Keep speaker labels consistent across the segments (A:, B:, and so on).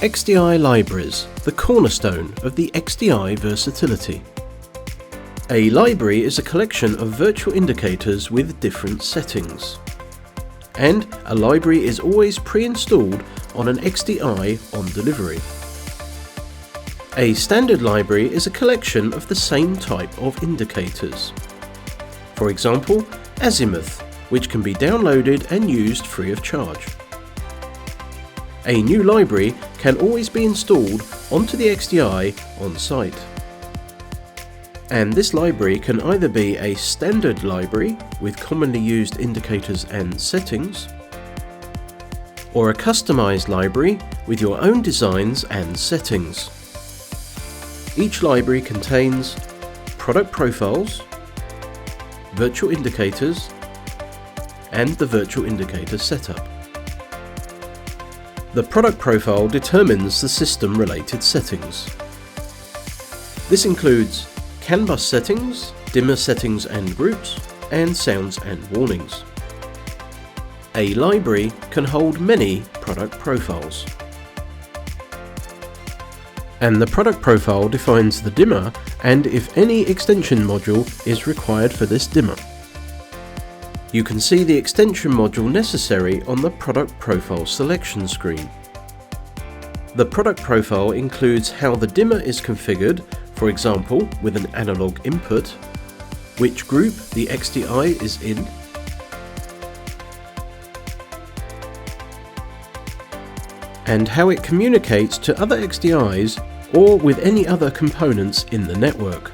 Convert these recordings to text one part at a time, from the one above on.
A: XDI libraries, the cornerstone of the XDI versatility. A library is a collection of virtual indicators with different settings. And a library is always pre-installed on an XDI on delivery. A standard library is a collection of the same type of indicators. For example, Azimuth, which can be downloaded and used free of charge. A new library can always be installed onto the XDI on site. And this library can either be a standard library with commonly used indicators and settings, or a customized library with your own designs and settings. Each library contains product profiles, virtual indicators, and the virtual indicator setup. The product profile determines the system-related settings. This includes CAN bus settings, dimmer settings and groups, and sounds and warnings. A library can hold many product profiles. And the product profile defines the dimmer and if any extension module is required for this dimmer. You can see the extension module necessary on the product profile selection screen. The product profile includes how the dimmer is configured, for example with an analog input, which group the XDI is in, and how it communicates to other XDIs or with any other components in the network.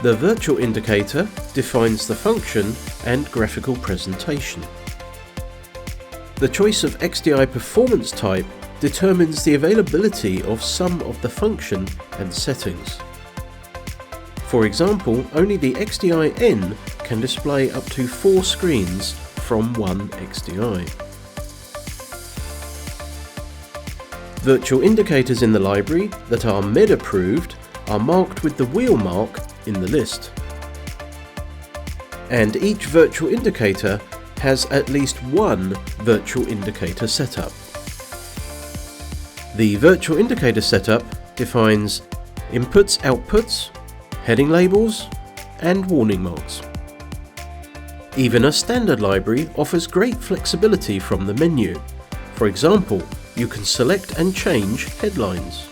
A: The virtual indicator defines the function and graphical presentation. The choice of XDI performance type determines the availability of some of the function and settings. For example, only the XDI-N can display up to 4 screens from one XDI. Virtual indicators in the library that are MED approved are marked with the wheel mark in the list. And each virtual indicator has at least one virtual indicator setup. The virtual indicator setup defines inputs, outputs, heading labels, and warning marks. Even a standard library offers great flexibility from the menu. For example, you can select and change headlines,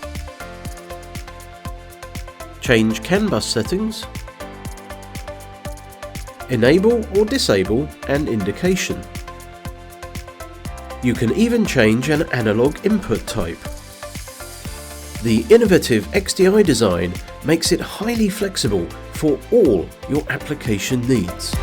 A: change CAN bus settings, enable or disable an indication. You can even change an analog input type. The innovative XDI design makes it highly flexible for all your application needs.